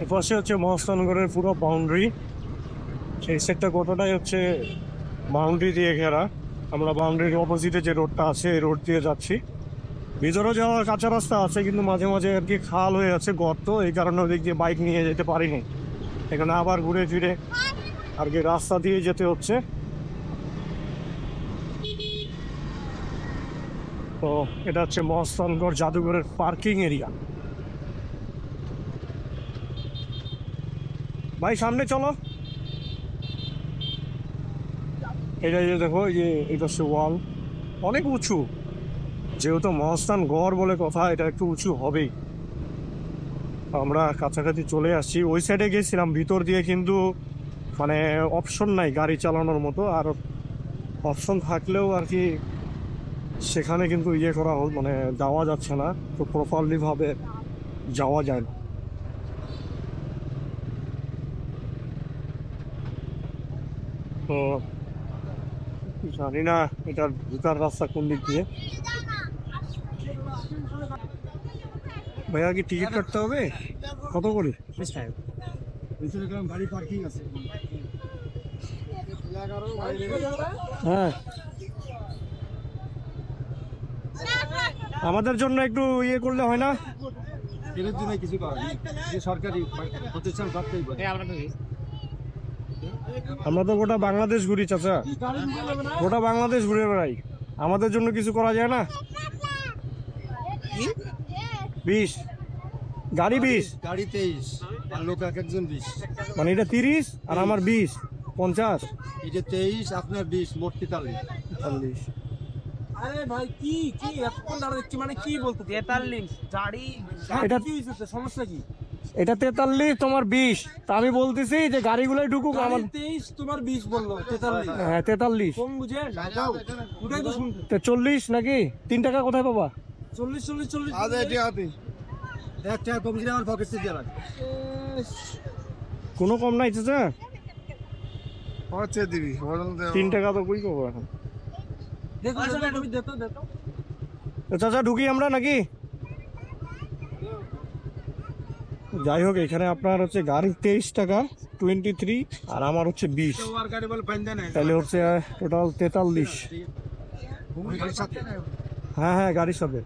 এপাশে হচ্ছে মহাস্থানগড়ের পুরো বাউন্ডারি, সেই সেটটা গোটাটাই হচ্ছে বাউন্ডারি দিয়ে ঘেরা। আমরা বাউন্ডারির অপোজিটে যে রোডটা আছে এই রোড দিয়ে যাচ্ছি। ভিতরে যাওয়ার কাঁচা রাস্তা আছে, কিন্তু মাঝে মাঝে আর কি খাল হয়ে আছে, গর্ত, এই কারণে ওদিক দিয়ে বাইক নিয়ে যেতে পারিনি। এখানে আবার ঘুরে ফিরে আর কি রাস্তা দিয়ে যেতে হচ্ছে। তো এটা হচ্ছে মহাস্থানগড় জাদুঘরের পার্কিং এরিয়া। ভাই সামনে চলো। এটা যে দেখো, যে এটা হচ্ছে ওয়াল, অনেক উঁচু, যেহেতু মহাস্থানগড় বলে কথা, এটা একটু উঁচু হবেই। আমরা কাছাকাছি চলে আসছি। ওই সাইডে গেছিলাম ভিতর দিয়ে, কিন্তু মানে অপশন নাই গাড়ি চালানোর মতো, আর অপশন থাকলেও আর কি সেখানে কিন্তু ইয়ে করা মানে যাওয়া যাচ্ছে না, তো প্রপারলি ভাবে যাওয়া যায় না। তো জানি না এটার ঢুকার রাস্তা কোন দিক দিয়ে। ভাইয়া কি টিকিট কাটতে হবে? কত করে? গাড়ি পার্কিং আছে। হ্যাঁ, আমাদের জন্য একটু ইয়ে করলে হয় না? এর জন্য কিছু সরকারি প্রতিষ্ঠান, আমরা তো গোটা বাংলাদেশ ঘুরি চাচা, গোটা বাংলাদেশ ঘুরে বেড়াই, আমাদের জন্য কিছু করা যায় না? 20 গাড়ি, 20 গাড়ি 23 আর লোক একজন 20, মানে এটা 30 আর আমার 20, 50। এটা 23 আপনার 20, মোট 43। আরে ভাই কি কি এখন দাঁড়াচ্ছি, মানে কি বলতে 43 গাড়ি, এটা কি হইছে, সমস্যা কি? এটা 43 তোমার 20, তা আমি বলতেছি যে গাড়িগুলোই ঢুকুক। আমার 23 তোমার 20 বললো, 43। হ্যাঁ 43, কম বুঝে যাও, ওটাই তো শুনতে। 40 নাকি? 3 টাকা কোথায় পাবা? 40 40 40 আদে এটি আতে এক টাকা কম দিলে আমার পকেট থেকে লাগে, কোনো কম নাই চাচা? পৌঁছে দিবি 3 টাকা তো কই পাবো এখন। দেখো তুমি দেখো দেখো। তো চাচা ঢুকি আমরা নাকি? যাই হোক, এখানে আপনার হচ্ছে গাড়ি 23 টাকা 23, আর আমার হচ্ছে 20, গাড়ি বলে ফাইন দেন, তাহলে হচ্ছে টোটাল 43। গাড়ির সাথে। হ্যাঁ হ্যাঁ, গাড়ির সাথে।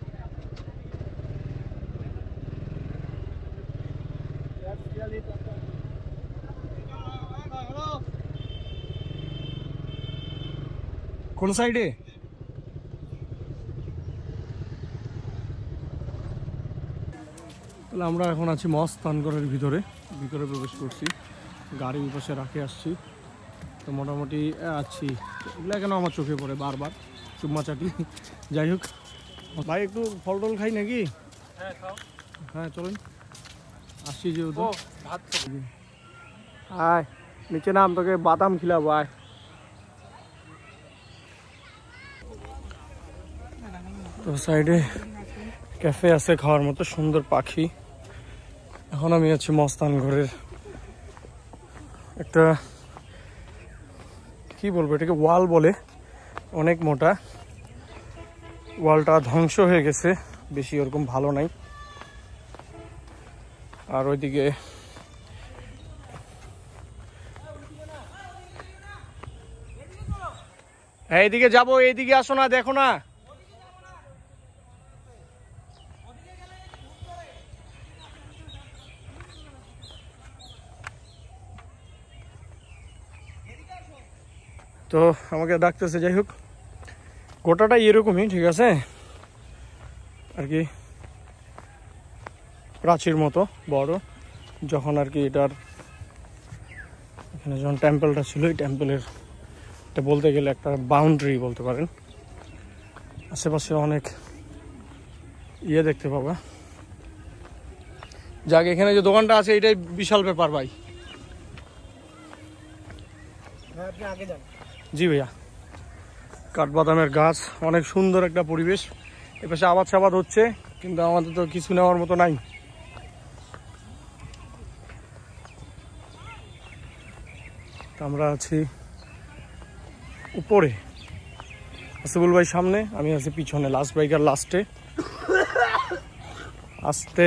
কোন সাইডে? তাহলে আমরা এখন আছি মহাস্থানগড়ের ভিতরে প্রবেশ করছি, গাড়ি পাশে রাখে আসছি। তো মোটামুটি আছি, এগুলো কেন আমার চোখে পড়ে বারবার চুম্মা চাটি। যাই হোক ভাই, একটু ফল টল খাই নাকি? হ্যাঁ চলুন, আসছি যেহেতু। আয় নিচে নাম, তোকে বাদাম খিলাবো, আয়। তো সাইডে ক্যাফে আছে খাওয়ার মতো, সুন্দর পাখি। এখন আমি আছি মহাস্থানগড়ের একটা, কি বলবো এটাকে, ওয়াল বলে, অনেক মোটা। ওয়ালটা ধ্বংস হয়ে গেছে, বেশি ওরকম ভালো নাই। আর ওইদিকে এইদিকে যাবো, এইদিকে আসো না, দেখো না। তো আমাকে ডাকতেছে। যাই হোক, গোটাটাই এরকমই, ঠিক আছে আর কি, প্রাচীর মতো বড়। যখন আর কি এটার এখানে যখন টেম্পলটা ছিল, এই টেম্পলের এটা বলতে গেলে একটা বাউন্ডারি বলতে পারেন। আশেপাশে অনেক ইয়ে দেখতে পাবা। যাক, এখানে যে দোকানটা আছে এটাই বিশাল ব্যাপার ভাই। আপনি আগে যান। জি ভাইয়া। কাঠবাদামের গাছ, অনেক সুন্দর একটা পরিবেশ। এপাশে আবাদ সাবাদ হচ্ছে, কিন্তু আমাদের তো কিছু নেওয়ার মতো নাই। আমরা আছি উপরে, আসিফুল ভাই সামনে, আমি আছি পিছনে, লাস্ট বাইকার লাস্টে। আস্তে